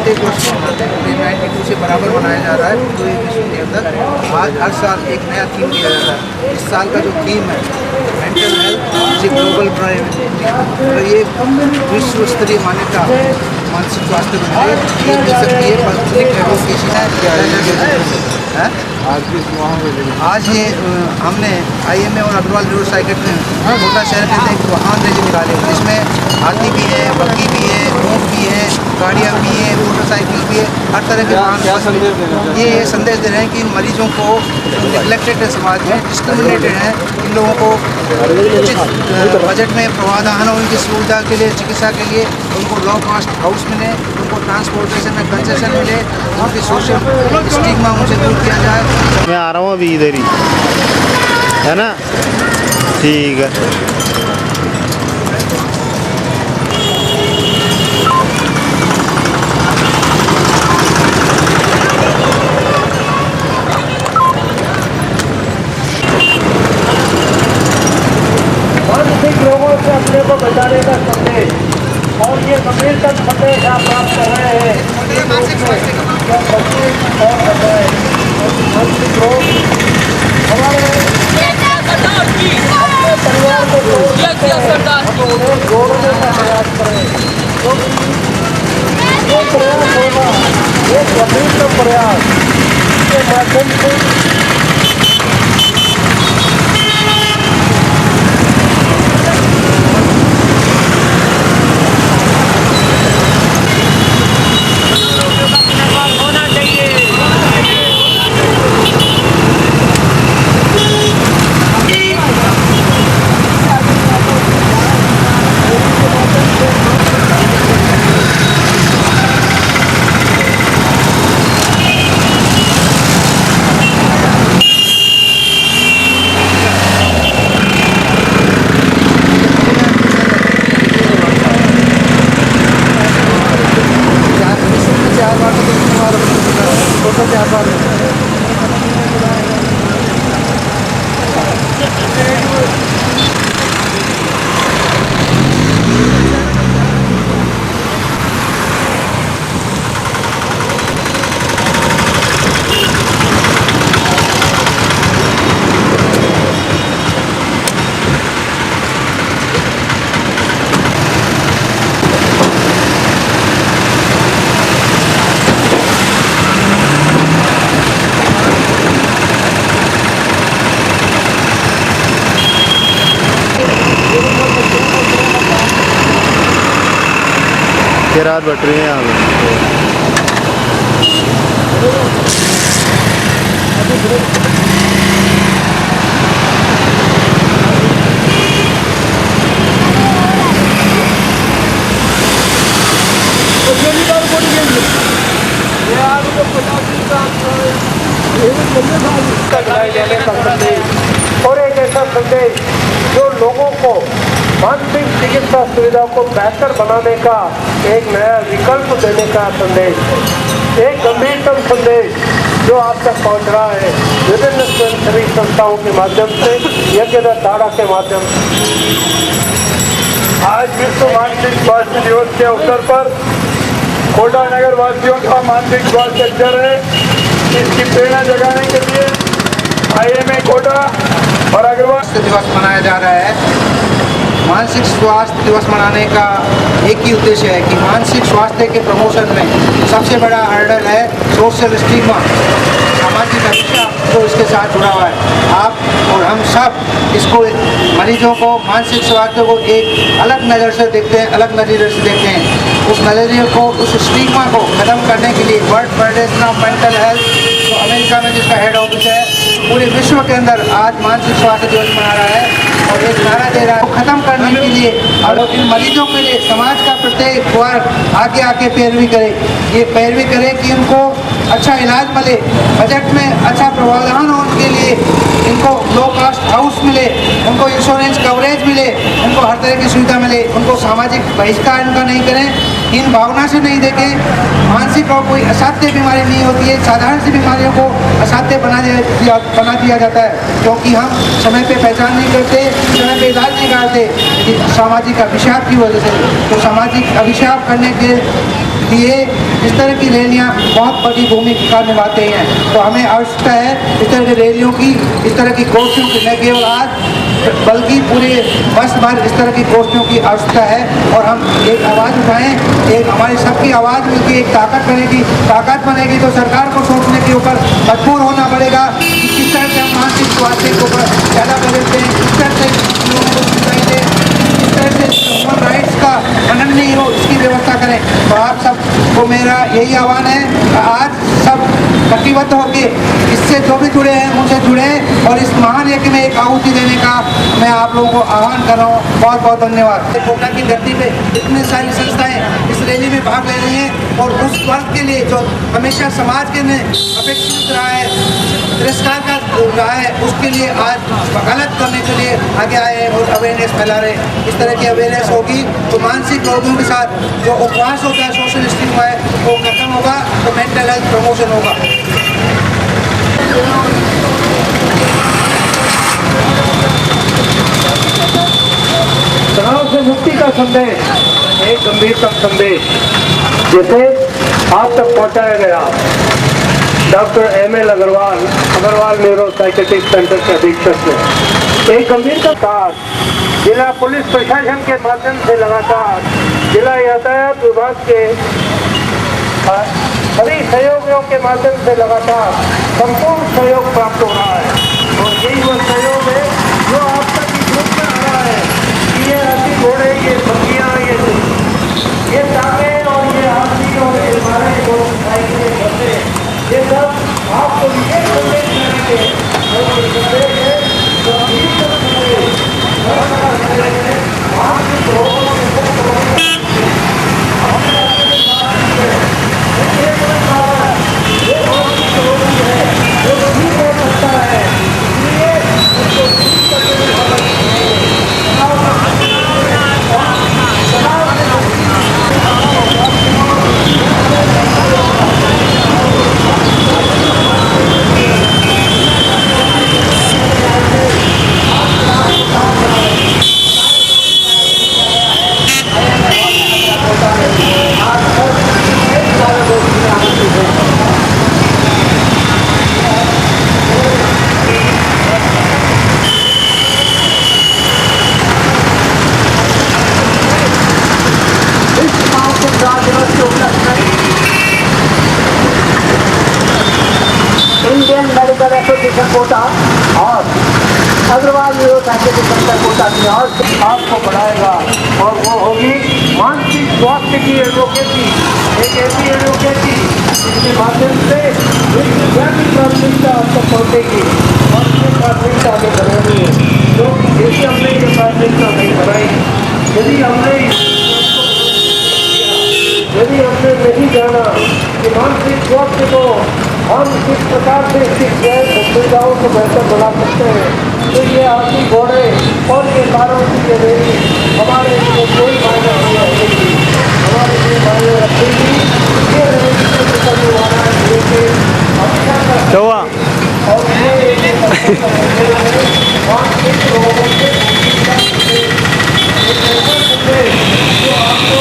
प्रत्येक वर्ष मनाते हैं। 92 से बराबर मनाया जा रहा है पूरे विश्व के अंदर। आज हर साल एक नया थीम दिया जाता है। इस साल का जो थीम है mental health is a global priority, तो ये विश्व स्तरीय मान्यता मानसिक स्वास्थ्य को ये मिल सकती है। पब्लिक एडवोकेसी है। आज ये हमने IMA और अग्रवाल न्यूरो साइकेट्री में कोटा शहर के अंदर एक वाहन रैली निकाले, जिसमें हाथी भी है, बग्घी भी है, ऊँट भी है, गाड़ियाँ भी है, मोटरसाइकिल भी है, हर तरह के वाहन। ये संदेश दे रहे हैं कि इन मरीजों को निगलेक्टेड है, समाज में डिस्क्रिमिनेटेड हैं, इन लोगों को उचित बजट में प्रावधान हो उनकी सुविधा के लिए, चिकित्सा के लिए उनको लो कॉस्ट हाउस मिले, उनको ट्रांसपोर्टेशन में कंसेशन मिले, उनकी सोशल स्टिग्मा उनसे दूर किया जाए। मैं आ रहा हूँ अभी इधर ही, है ना? ठीक है। मानसिक रोगों से अपने को बचाने का संदेश, और ये गंभीरतम संदेश आप प्राप्त कर रहे हैं। और मानसिक रोग हमारे परिवार को उन्हें जोड़ने का प्रयास करें। जो प्रयास होगा एक गंभीरतम प्रयास के माध्यम से रात बट रही है यहाँ और एक ऐसा संदेश जो लोगों को मानसिक चिकित्सा सुविधा को बेहतर बनाने का एक नया विकल्प देने का संदेश, एक गंभीरतम संदेश जो आप तक पहुंच रहा है विभिन्न स्वयंसेवी संस्थाओं के माध्यम से, यज्ञदत्त धाड़ा के माध्यम से। आज विश्व मानसिक स्वास्थ्य दिवस के अवसर पर कोटा नगर वासियों का मानसिक स्वास्थ्य अच्छा है, इसकी प्रेरणा जगाने के लिए IMA कोटा और अग्रवाल दिवस मनाया जा रहा है। मानसिक स्वास्थ्य दिवस मनाने का एक ही उद्देश्य है कि मानसिक स्वास्थ्य के प्रमोशन में सबसे बड़ा हर्डल है सोशल स्टिग्मा, सामाजिक अभिशाप जो इसके साथ जुड़ा हुआ है। आप और हम सब इसको मरीजों को मानसिक स्वास्थ्य को एक अलग नज़र से देखते हैं, अलग नज़रिए से देखते हैं। उस नज़रिए को, उस स्टिग्मा को ख़त्म करने के लिए world federation of mental health, तो अमेरिका में जिसका हेड ऑफिस है, पूरे विश्व के अंदर आज मानसिक स्वास्थ्य दिवस मना रहा है और एक नारा दे रहा है खत्म करने के लिए और इन मरीजों के लिए समाज का प्रत्येक वर्ग आगे आके पैरवी करे, ये पैरवी करे कि इनको अच्छा इलाज मिले, बजट में अच्छा प्रावधान हो उनके लिए, इनको लो कॉस्ट हाउस मिले, उनको इंश्योरेंस कवरेज मिले, उनको हर तरह की सुविधा मिले, उनको सामाजिक बहिष्कार इनका नहीं करें, इन भावना से नहीं देखें। मानसिक और कोई असाध्य बीमारी नहीं होती है, साधारण सी बीमारियों को असाध्य बना दिया जाता है क्योंकि हम समय पे पहचान नहीं करते, समय पे इलाज नहीं करते सामाजिक अभिशाप की वजह से। तो सामाजिक अभिशाप करने के लिए इस तरह की रैलियाँ बहुत बड़ी भूमिका निभाते हैं। तो हमें आवश्यकता है इस तरह की रैलियों की, इस तरह की गोष्ठियों की, न केवल आज बल्कि पूरे वर्ष भर इस तरह की गोष्ठियों की आवश्यकता है। और हम एक आवाज़ उठाएं, एक हमारी सबकी आवाज़ मिलकर एक ताकत बनेगी। ताकत बनेगी तो सरकार को सोचने के ऊपर मजबूर होना पड़ेगा कि किस तरह से हम मानसिक स्वास्थ्य के ऊपर ज़्यादा बदलते हैं, किस तरह से लोगों को सिखाई दे, किस तरह से ह्यूमन राइट्स का हनन नहीं हो, इसकी व्यवस्था करें। तो आप सबको मेरा यही आह्वान है, आज सब कटिबद्ध होकर इससे जो भी जुड़े हैं उनसे जुड़ें और इस महान यज्ञ में एक आहुति देने का मैं आप लोगों को आह्वान कर रहा हूँ। बहुत बहुत धन्यवाद। कोटा की धरती पे इतनी सारी संस्थाएं इस रैली में भाग ले रही हैं और उस वर्ग के लिए जो हमेशा समाज के ने अपेक्षित रहा है, तिरस्कार का रहा है, उसके लिए आज वकालत करने के लिए आगे आए हैं और अवेयरनेस फैला रहे हैं। इस तरह की अवेयरनेस होगी तो मानसिक रोगों के साथ जो उपवास होता है, सोशल स्टिग्मा है, वो खत्म होगा, तो मेंटल हेल्थ प्रमोशन होगा। तनाव से मुक्ति का संदेश, एक गंभीरतम संदेश जिसे आप तक पहुंचाया गया doctor ML Agrawal neuro psychiatric centre के अधीक्षक ने। एक गंभीरतम साथ जिला पुलिस प्रशासन के माध्यम से लगातार जिला यातायात विभाग के सभी सहयोगियों के माध्यम से लगातार संपूर्ण सहयोग प्राप्त हो रहा है। और यही वो सहयोग है जो आप तक ग्रुप में आ रहा है कि ये हाथी घोड़े, ये बग्गियाँ, ये टांगे और ये हाथी और ये हमारे जो साइकिलें बसे, ये सब आपको ये संदेश देंगे और ये संदेश है जो अभी तक आपके लोगों इंडियन मेडिकल एसोसिएशन कोटा और Agrawal neuro psychiatric centre Kota की ओर आपको बढ़ाएगा। और वो होगी मानसिक स्वास्थ्य की एडवोकेसी, एक ऐसी एडवोकेसी जिसके माध्यम से विश्वव्यापी प्राथमिकता आपको पहुँचेगी और ये प्राथमिकता हमें बनानी है। तो यदि हमने ये प्राथमिकता नहीं बनाई, यदि हमने नहीं जाना कि मानसिक स्वास्थ्य को हम किस प्रकार से इसकी सुविधाओं को बेहतर बना सकते हैं, तो ये हाथी घोड़े और ये कारों की ये रैली हमारे लिए कोई मायने नहीं रखेगी, हमारे लिए मायने रखेगी ये रैली से निकलने वाला है लेकिन अच्छा और ये मानसिक रोगों के जो आपको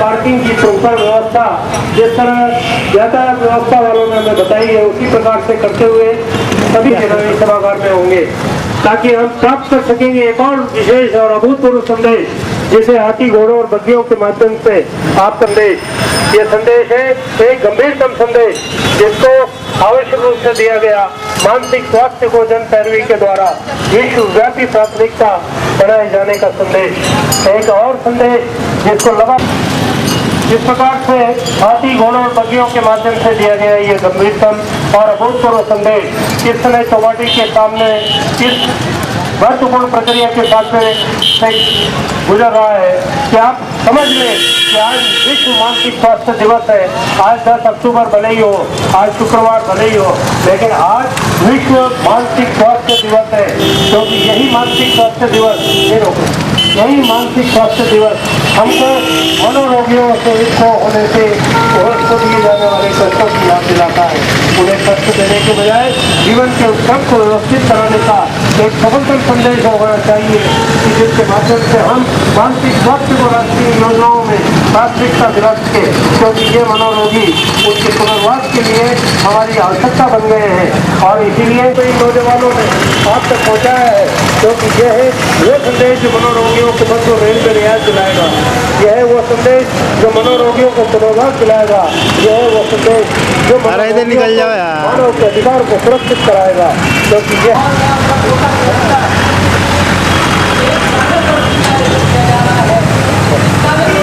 पार्किंग की प्रॉपर व्यवस्था जिस तरह यातायात व्यवस्था वालों ने हमें बताई है उसी प्रकार से करते हुए सभी जगह सभागार में होंगे, ताकि हम प्राप्त कर सकेंगे एक और विशेष और अभूतपूर्व संदेश, जिसे हाथी घोड़ों और बग्गियों के माध्यम से आप संदेश। ये संदेश है एक गंभीरतम संदेश जिसको आवश्यक रूप से दिया गया मानसिक स्वास्थ्य को जन पैरवी के द्वारा विश्वव्यापी प्राथमिकता बनाए जाने का संदेश। एक और संदेश जिसको लगा जिस प्रकार से हाथी घोड़ों और बग्गियों के माध्यम से दिया गया ये गंभीरतम और अभूतपूर्व संदेश इस समय चौपाटी के सामने इस महत्वपूर्ण प्रक्रिया के साथ में गुजर रहा है कि आप समझ लें कि आज विश्व मानसिक स्वास्थ्य दिवस है। आज 10 अक्टूबर भले ही हो, आज शुक्रवार भले ही हो, लेकिन आज विश्व मानसिक स्वास्थ्य दिवस है, क्योंकि यही मानसिक स्वास्थ्य दिवस यही मानसिक स्वास्थ्य दिवस हमको मनोरोगियों से इसको होने से उसको दिए जाने वाले कष्टों की याद दिलाता है। उन्हें कष्ट देने के बजाय जीवन के उत्सव को व्यवस्थित कराने का एक सफलतम संदेश होना चाहिए कि जिसके माध्यम से हम मानसिक स्वास्थ्य को राष्ट्रीय योजनाओं में प्राथमिकता दिला सके, क्योंकि ये मनोरोगी उनके पुनर्वास के लिए हमारी आवश्यकता बन गए हैं और इसीलिए तो इन नौजवानों ने आप तक पहुँचाया है, क्योंकि यह है वो संदेश जो मनोरोगियों को बस रेल में रियायत दिलाएगा, यह है वो संदेश जो मनोरोगियों को पुनर्वास दिलाएगा, यह है वो संदेश जो इधर निकल जाओ यार। मानव के अधिकार को सुरक्षित कराएगा, क्योंकि यह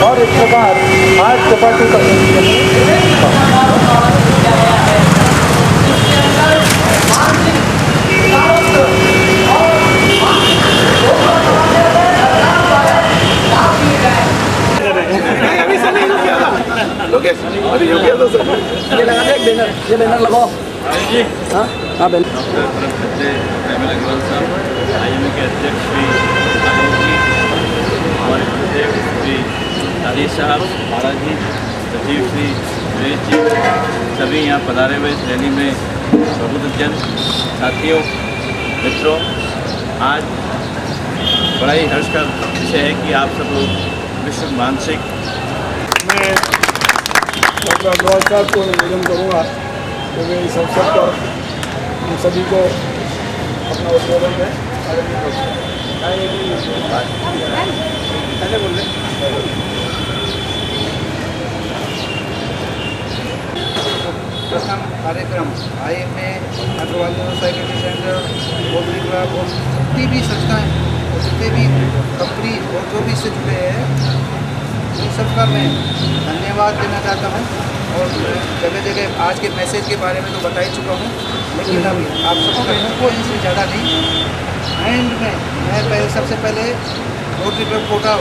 और इस प्रकार आज चौपाटी का ये बैनर लगाओ। हाँ हाँ बैनर। आईएमए के अध्यक्ष श्री आलोक जी, हमारे अध्यक्ष श्री तारीफ साहब, महाराज जी, सचिव श्री सुरेश जी, सभी यहाँ पधारे हुए इस रैली में प्रबुद्धजन साथियों मित्रों, आज बड़ा ही हर्ष का विषय है कि आप सब लोग विश्व मानसिक मैं डॉक्टर अग्रवाल साहब को निवेदन करूँगा कि वे इस अवसर पर हम सभी को अपना उद्बोधन में प्रथम कार्यक्रम IMA Agrawal psychiatry centre Rotary Club और जितनी भी संस्थाएं और जितने भी कंपनी और जो भी इससे जुड़े हैं उन सबका मैं धन्यवाद देना चाहता हूं। और जगह जगह आज के मैसेज के बारे में तो बता ही चुका हूं, लेकिन अभी आप सबको इनसे ज़्यादा नहीं एंड में मैं सबसे पहले रोटरी क्लब कोटा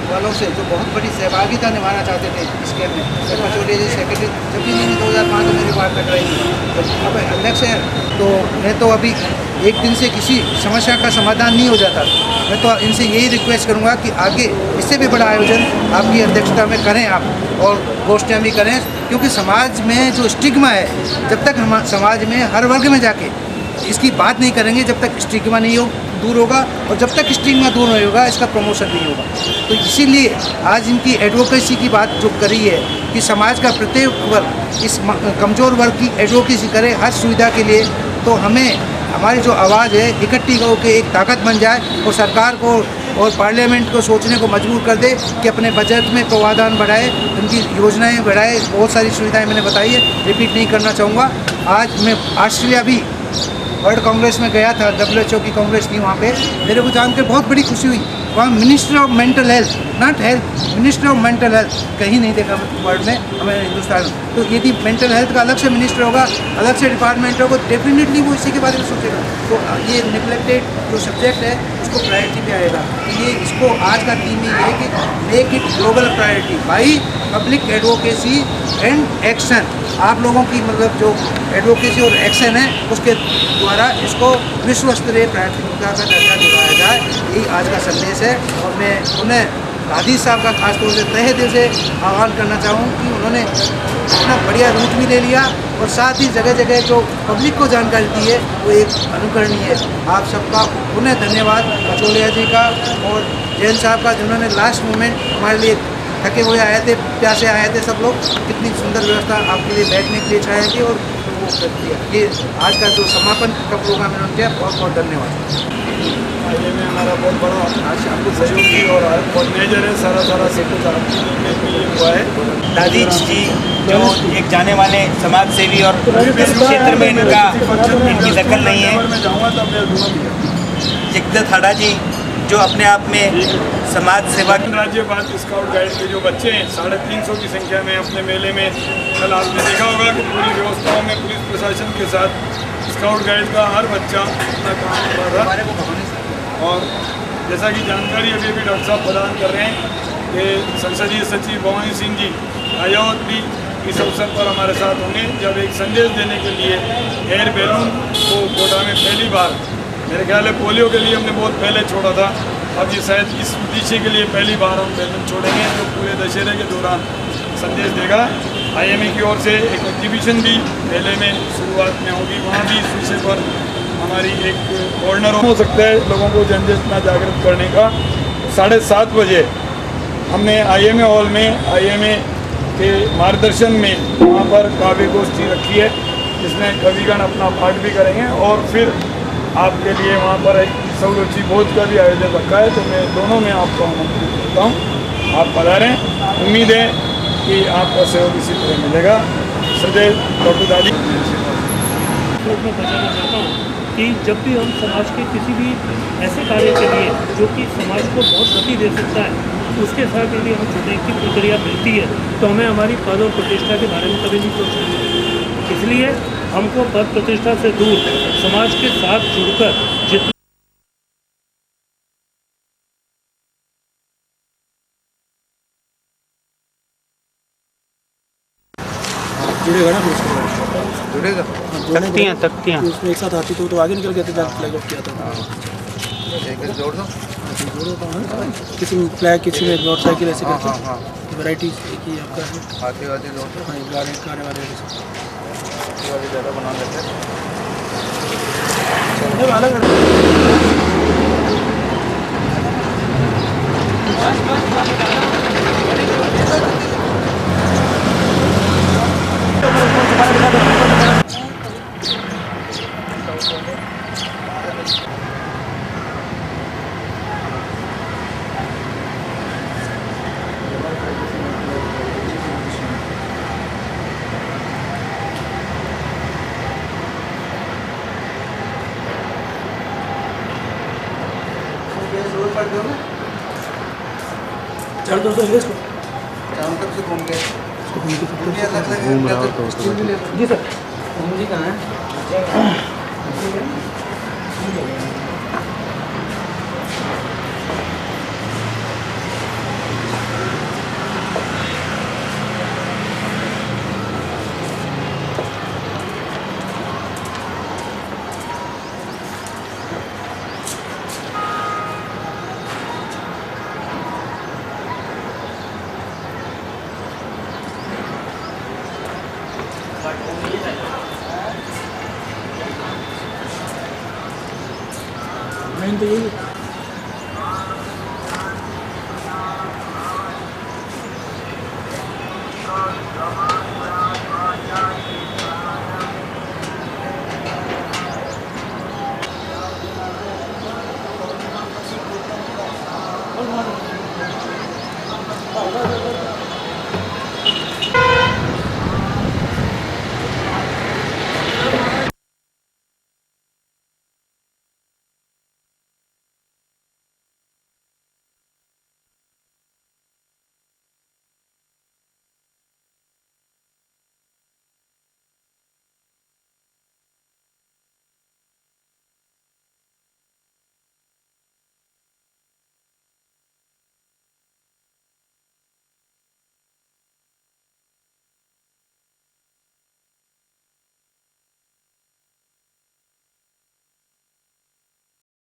वालों से जो बहुत बड़ी सहभागिता निभाना चाहते थे इस गेम में, पचौड़ी जी सेक्रेटरी जब भी मैंने 2005 में मेरी बात कट रही थी, तो अब अध्यक्ष है तो मैं तो अभी एक दिन से किसी समस्या का समाधान नहीं हो जाता। मैं तो इनसे यही रिक्वेस्ट करूंगा कि आगे इससे भी बड़ा आयोजन आपकी अध्यक्षता में करें आप और गोष्ठियाँ भी करें, क्योंकि समाज में जो स्टिग्मा है, जब तक हम समाज में हर वर्ग में जाके इसकी बात नहीं करेंगे, जब तक स्टिग्मा नहीं दूर होगा और जब तक स्टिग्मा दूर नहीं होगा इसका प्रमोशन नहीं होगा। तो इसीलिए आज इनकी एडवोकेसी की बात जो करी है कि समाज का प्रत्येक वर्ग इस कमज़ोर वर्ग की एडवोकेसी करे हर सुविधा के लिए, तो हमें हमारी जो आवाज़ है इकट्ठी होकर एक ताकत बन जाए और सरकार को और पार्लियामेंट को सोचने को मजबूर कर दे कि अपने बजट में प्रावधान बढ़ाए, उनकी योजनाएं बढ़ाए। बहुत सारी सुविधाएं मैंने बताई है, रिपीट नहीं करना चाहूँगा। आज मैं ऑस्ट्रेलिया भी वर्ल्ड कांग्रेस में गया था, WHO की कांग्रेस थी, वहाँ पे मेरे को जानकर बहुत बड़ी खुशी हुई। वहाँ minister of mental health, not health, minister of mental health कहीं नहीं देखा वर्ल्ड में हमें हिंदुस्तान में। तो यदि मेंटल हेल्थ का अलग से मिनिस्टर होगा, अलग से डिपार्टमेंट होगा, डेफिनेटली वो इसी के बारे में सोचेगा। तो ये निगलेक्टेड जो सब्जेक्ट है उसको प्रायोरिटी पे आएगा। तो ये इसको आज का थीम ये है कि make it global priority by public advocacy and action. आप लोगों की मतलब जो एडवोकेसी और एक्शन है उसके द्वारा इसको विश्व स्तरीय प्राथमिकता का दर्जा दिलाया जाए, यही आज का संदेश है। और मैं उन्हें राधी साहब का खासतौर से तहे दिल से आह्वान करना चाहूँ कि उन्होंने इतना बढ़िया रूट भी ले लिया और साथ ही जगह जगह जो पब्लिक को जानकारी दी है वो एक अनुकरणीय है। आप सबका पुनः धन्यवाद, पचौलिया जी का और जैन साहब का, जिन्होंने लास्ट मोमेंट हमारे लिए थके हुए आए थे, प्यासे आए थे सब लोग। कितनी सुंदर व्यवस्था आपके लिए बैठने के लिए छाया की और वो कर दिया। ये आज का जो समापन का प्रोग्राम इन्होंने किया, बहुत बहुत धन्यवाद। ये में हमारा बहुत बड़ा आज आपको सहयोगी और बहुत मेजर है, सारा सब कुछ आपके लिए हुआ है। दादीज जी जो एक जाने माने समाज सेवी और इस क्षेत्र में इनकी दखल नहीं है। मैं जाऊँगा तब मैं दूंगा भैया। जगदत हाड़ा जी जो अपने आप में समाज सेवा राज्य बात स्काउट गाइड के जो बच्चे हैं 350 की संख्या में अपने मेले में, कल आपने देखा होगा कि पूरी व्यवस्थाओं में पुलिस प्रशासन के साथ स्काउट गाइड का हर बच्चा अपना काम कर रहा था। और जैसा कि जानकारी अभी डॉक्टर साहब प्रदान कर रहे हैं कि संसदीय सचिव भवानी सिंह जी आयोत भी इस अवसर पर हमारे साथ होंगे, जब एक संदेश देने के लिए एयर बैलून को कोटा में पहली बार, मेरे ख्याल है पोलियो के लिए हमने बहुत पहले छोड़ा था, अब ये शायद इस उद्देश्य के लिए पहली बार हम बैलून छोड़ेंगे जो पूरे दशहरे के दौरान संदेश देगा। IMA की ओर से एक एग्जीबिशन भी मेले में शुरुआत में होगी, वहाँ भी इस विषय पर हमारी एक कॉर्नर हो सकता है लोगों को जनचेतना जागृत करने का। 7:30 बजे हमने IMA हॉल में IMA के मार्गदर्शन में वहाँ पर काव्य गोष्ठी रखी है, जिसमें कविगण अपना पाठ भी करेंगे और फिर आपके लिए वहाँ पर एक सौरुचि भोज का भी आयोजन रखा है। तो मैं दोनों में आपको आमंत्रित करता हूँ, आप पधारें। उम्मीद है कि आपका सहयोग इसी तरह मिलेगा। सदैव डॉक्टर दादी। मैं बताना चाहता हूँ कि जब भी हम समाज के किसी भी ऐसे कार्य के लिए जो कि समाज को बहुत गति दे सकता है, उसके साथ यदि हम जुड़ने की प्रक्रिया मिलती है तो हमें हमारी पद और प्रतिष्ठा के बारे में कभी नहीं सोचना। इसलिए हमको पद प्रतिष्ठा से दूर समाज के साथ जुड़कर जितना जुड़ेगा ना उसको जुड़ेगा। तख्तियाँ उसमें एक साथ आती तो आगे निकल गया था, फ्लैग ऑफ किया था। जोड़ दो। किसी में फ्लैग, किसी में मोटरसाइकिल, ऐसे करके वैरायटी की आपका है। आते आते जोड़ दो। हाँ, गाने वाले ज़्यादा बना लेते हैं। चल दोस्तों इसको शाम तक से घूम गए। घूम रहा हो तो जी सर। जी कहाँ है? मेन तो यही है।